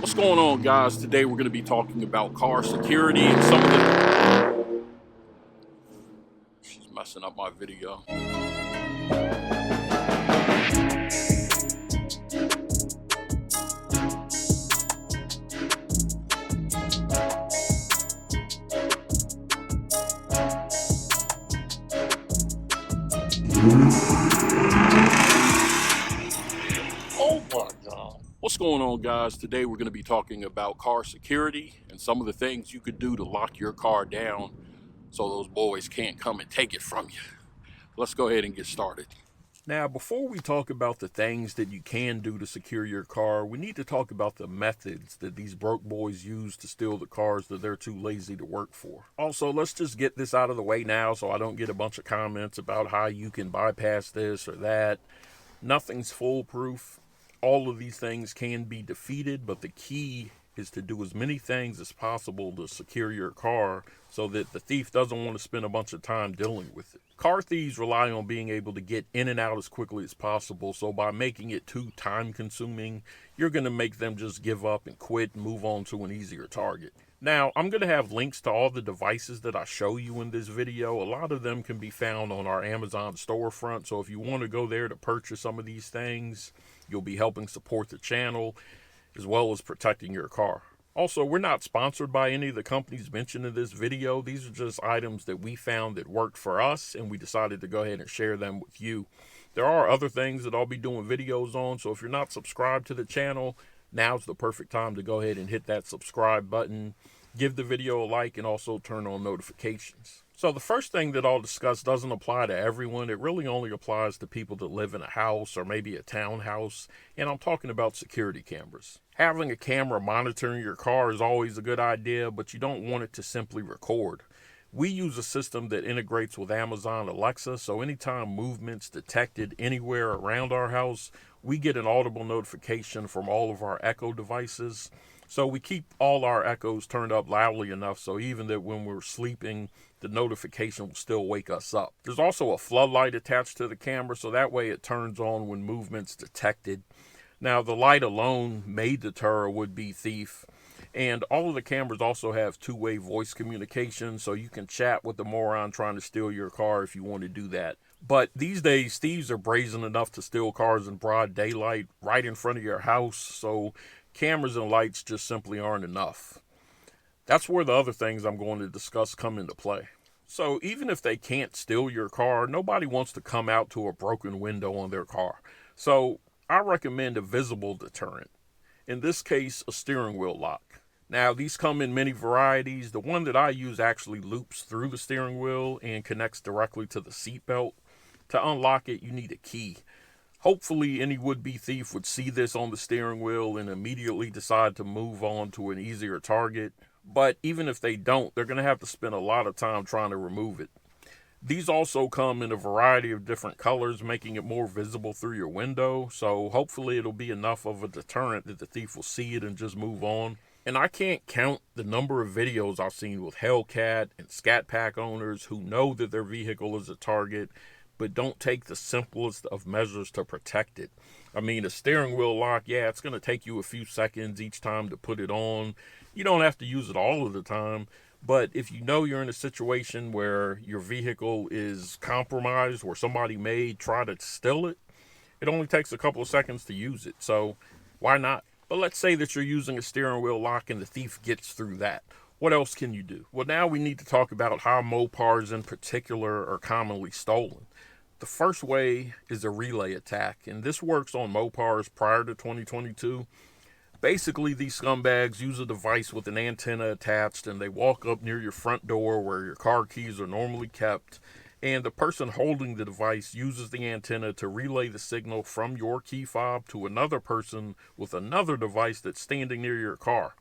What's going on, guys? Today we're going to be talking about car security and some of the... She's messing up my video. Oh my God. What's going on, guys? Today we're going to be talking about car security and some of the things you could do to lock your car down so those boys can't come and take it from you. Let's go ahead and get started. Now, before we talk about the things that you can do to secure your car, we need to talk about the methods that these broke boys use to steal the cars that they're too lazy to work for. Also, let's just get this out of the way now so I don't get a bunch of comments about how you can bypass this or that. Nothing's foolproof. All of these things can be defeated, but the key is to do as many things as possible to secure your car so that the thief doesn't want to spend a bunch of time dealing with it. Car thieves rely on being able to get in and out as quickly as possible, so by making it too time consuming, you're going to make them just give up and quit and move on to an easier target. Now, I'm going to have links to all the devices that I show you in this video. A lot of them can be found on our Amazon storefront, so if you want to go there to purchase some of these things, you'll be helping support the channel as well as protecting your car. Also, we're not sponsored by any of the companies mentioned in this video. These are just items that we found that worked for us, and we decided to go ahead and share them with you. There are other things that I'll be doing videos on, so if you're not subscribed to the channel, now's the perfect time to go ahead and hit that subscribe button, give the video a like, and also turn on notifications. So the first thing that I'll discuss doesn't apply to everyone. It really only applies to people that live in a house or maybe a townhouse, and I'm talking about security cameras. Having a camera monitoring your car is always a good idea, but you don't want it to simply record. We use a system that integrates with Amazon Alexa, so anytime movement's detected anywhere around our house, we get an audible notification from all of our Echo devices. So we keep all our Echoes turned up loudly enough so even that when we're sleeping, the notification will still wake us up. There's also a floodlight attached to the camera, so that way it turns on when movement's detected. Now, the light alone may deter a would-be thief, and all of the cameras also have two-way voice communication, so you can chat with the moron trying to steal your car if you want to do that. But these days, thieves are brazen enough to steal cars in broad daylight right in front of your house, so cameras and lights just simply aren't enough. That's where the other things I'm going to discuss come into play. So even if they can't steal your car, nobody wants to come out to a broken window on their car. So I recommend a visible deterrent. In this case, a steering wheel lock. Now, these come in many varieties. The one that I use actually loops through the steering wheel and connects directly to the seat belt. To unlock it, you need a key. Hopefully, any would-be thief would see this on the steering wheel and immediately decide to move on to an easier target. But even if they don't, they're going to have to spend a lot of time trying to remove it. These also come in a variety of different colors, making it more visible through your window. So hopefully it'll be enough of a deterrent that the thief will see it and just move on. And I can't count the number of videos I've seen with Hellcat and Scat Pack owners who know that their vehicle is a target, but don't take the simplest of measures to protect it. I mean, a steering wheel lock, yeah, it's going to take you a few seconds each time to put it on. You don't have to use it all of the time, but if you know you're in a situation where your vehicle is compromised, where somebody may try to steal it, it only takes a couple of seconds to use it, so why not? But let's say that you're using a steering wheel lock and the thief gets through that. What else can you do? Well, now we need to talk about how Mopars in particular are commonly stolen. The first way is a relay attack, and this works on Mopars prior to 2022. Basically, these scumbags use a device with an antenna attached, and they walk up near your front door where your car keys are normally kept, and the person holding the device uses the antenna to relay the signal from your key fob to another person with another device that's standing near your car.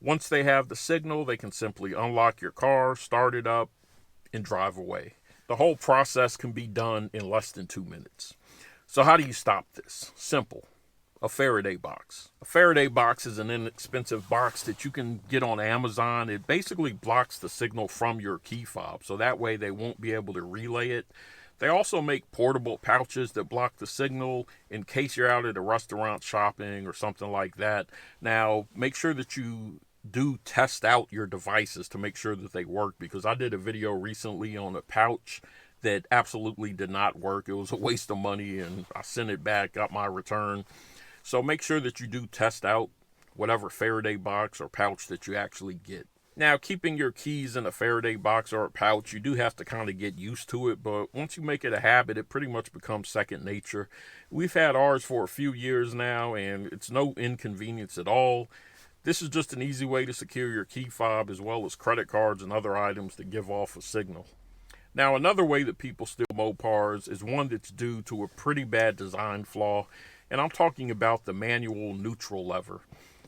Once they have the signal, they can simply unlock your car, start it up, and drive away. The whole process can be done in less than 2 minutes. So how do you stop this? Simple. A Faraday box. A Faraday box is an inexpensive box that you can get on Amazon. It basically blocks the signal from your key fob, so that way they won't be able to relay it. They also make portable pouches that block the signal in case you're out at a restaurant shopping or something like that. Now, make sure that you do test out your devices to make sure that they work, because I did a video recently on a pouch that absolutely did not work. It was a waste of money and I sent it back, got my return. So make sure that you do test out whatever Faraday box or pouch that you actually get. Now, keeping your keys in a Faraday box or a pouch, you do have to kind of get used to it, but once you make it a habit, it pretty much becomes second nature. We've had ours for a few years now, and it's no inconvenience at all. This is just an easy way to secure your key fob as well as credit cards and other items that give off a signal. Now, another way that people steal Mopars is one that's due to a pretty bad design flaw, and I'm talking about the manual neutral lever.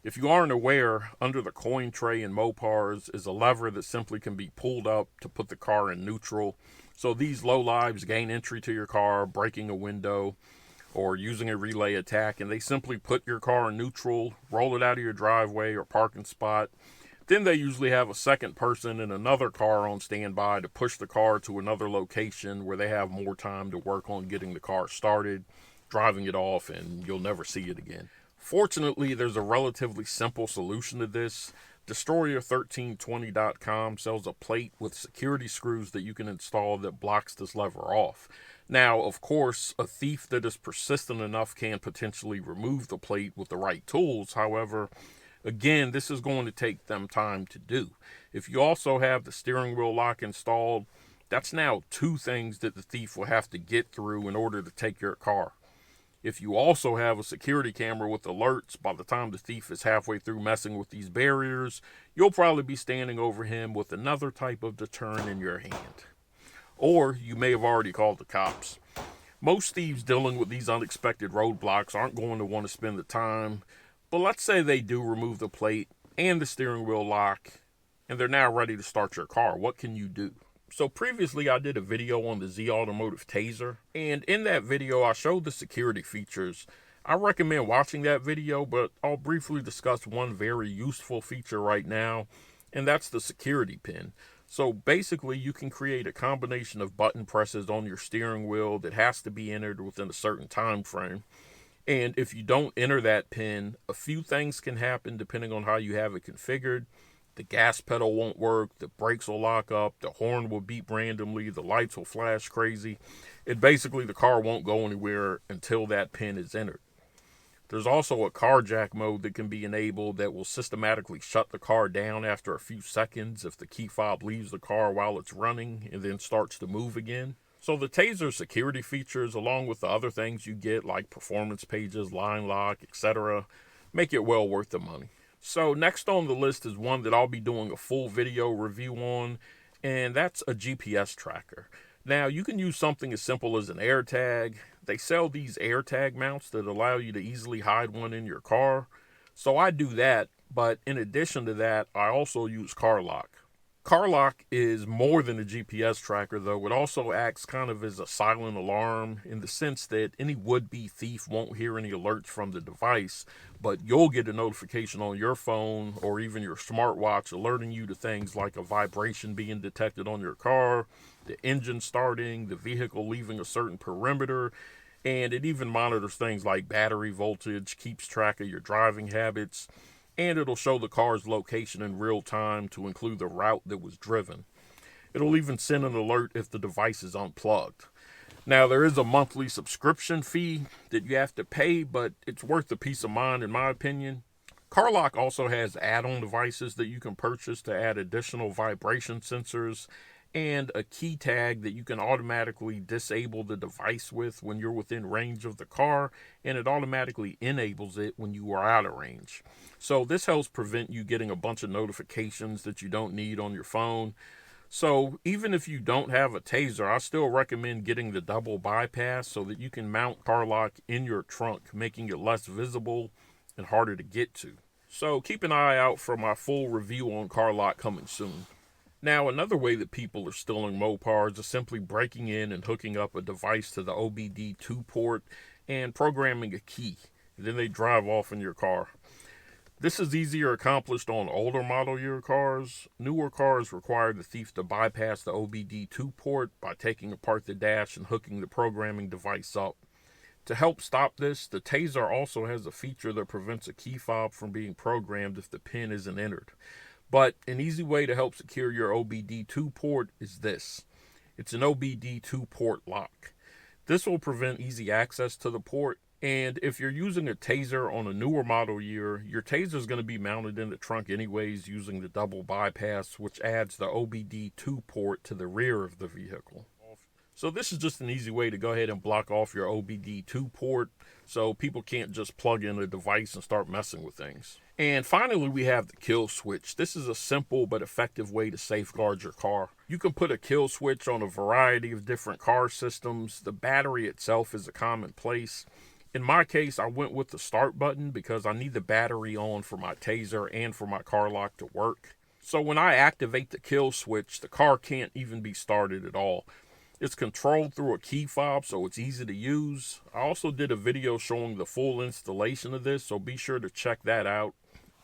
If you aren't aware, under the coin tray in Mopars is a lever that simply can be pulled up to put the car in neutral. So these lowlives gain entry to your car, breaking a window, or using a relay attack, and they simply put your car in neutral, roll it out of your driveway or parking spot. Then they usually have a second person in another car on standby to push the car to another location where they have more time to work on getting the car started, driving it off, and you'll never see it again. Fortunately, there's a relatively simple solution to this. Destroyer1320.com sells a plate with security screws that you can install that blocks this lever off. Now, of course, a thief that is persistent enough can potentially remove the plate with the right tools. However, again, this is going to take them time to do. If you also have the steering wheel lock installed, that's now two things that the thief will have to get through in order to take your car. If you also have a security camera with alerts, by the time the thief is halfway through messing with these barriers, you'll probably be standing over him with another type of deterrent in your hand. Or you may have already called the cops. Most thieves dealing with these unexpected roadblocks aren't going to want to spend the time, but let's say they do remove the plate and the steering wheel lock, and they're now ready to start your car. What can you do? So previously I did a video on the Automotive Taser, and in that video I showed the security features. I recommend watching that video, but I'll briefly discuss one very useful feature right now, and that's the security pin. So basically you can create a combination of button presses on your steering wheel that has to be entered within a certain time frame. And if you don't enter that pin, a few things can happen depending on how you have it configured. The gas pedal won't work, the brakes will lock up, the horn will beep randomly, the lights will flash crazy. Basically the car won't go anywhere until that pin is entered. There's also a carjack mode that can be enabled that will systematically shut the car down after a few seconds if the key fob leaves the car while it's running and then starts to move again. So the Taser security features, along with the other things you get like performance pages, line lock, etc., make it well worth the money. So next on the list is one that I'll be doing a full video review on, and that's a GPS tracker. Now, you can use something as simple as an AirTag. They sell these AirTag mounts that allow you to easily hide one in your car. So I do that, but in addition to that, I also use Carlock. Carlock is more than a GPS tracker, though. It also acts kind of as a silent alarm in the sense that any would-be thief won't hear any alerts from the device, but you'll get a notification on your phone or even your smartwatch alerting you to things like a vibration being detected on your car, the engine starting, the vehicle leaving a certain perimeter, and it even monitors things like battery voltage, keeps track of your driving habits, and it'll show the car's location in real time to include the route that was driven. It'll even send an alert if the device is unplugged. Now, there is a monthly subscription fee that you have to pay, but it's worth the peace of mind in my opinion. Carlock also has add-on devices that you can purchase to add additional vibration sensors and a key tag that you can automatically disable the device with when you're within range of the car, and it automatically enables it when you are out of range. So this helps prevent you getting a bunch of notifications that you don't need on your phone. So even if you don't have a Taser, I still recommend getting the double bypass so that you can mount Carlock in your trunk, making it less visible and harder to get to. So keep an eye out for my full review on Carlock coming soon. Now, another way that people are stealing Mopars is simply breaking in and hooking up a device to the OBD2 port and programming a key. Then they drive off in your car. This is easier accomplished on older model year cars. Newer cars require the thief to bypass the OBD2 port by taking apart the dash and hooking the programming device up. To help stop this, the Taser also has a feature that prevents a key fob from being programmed if the pin isn't entered. But an easy way to help secure your OBD2 port is this. It's an OBD2 port lock. This will prevent easy access to the port, and if you're using a Taser on a newer model year, your Taser is going to be mounted in the trunk anyways using the double bypass, which adds the OBD2 port to the rear of the vehicle. So this is just an easy way to go ahead and block off your OBD2 port so people can't just plug in a device and start messing with things. And finally, we have the kill switch. This is a simple but effective way to safeguard your car. You can put a kill switch on a variety of different car systems. The battery itself is a commonplace. In my case, I went with the start button because I need the battery on for my Taser and for my Carlock to work. So when I activate the kill switch, the car can't even be started at all. It's controlled through a key fob, so it's easy to use. I also did a video showing the full installation of this, so be sure to check that out.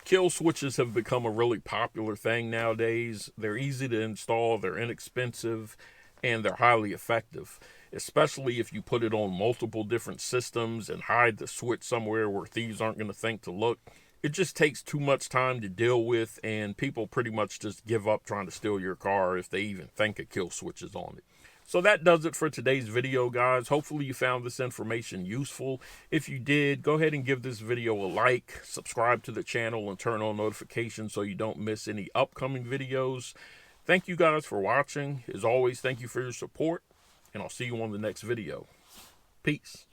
Kill switches have become a really popular thing nowadays. They're easy to install, they're inexpensive, and they're highly effective, especially if you put it on multiple different systems and hide the switch somewhere where thieves aren't going to think to look. It just takes too much time to deal with, and people pretty much just give up trying to steal your car if they even think a kill switch is on it. So that does it for today's video, guys. Hopefully you found this information useful. If you did, go ahead and give this video a like, subscribe to the channel, and turn on notifications so you don't miss any upcoming videos. Thank you guys for watching. As always, thank you for your support, and I'll see you on the next video. Peace.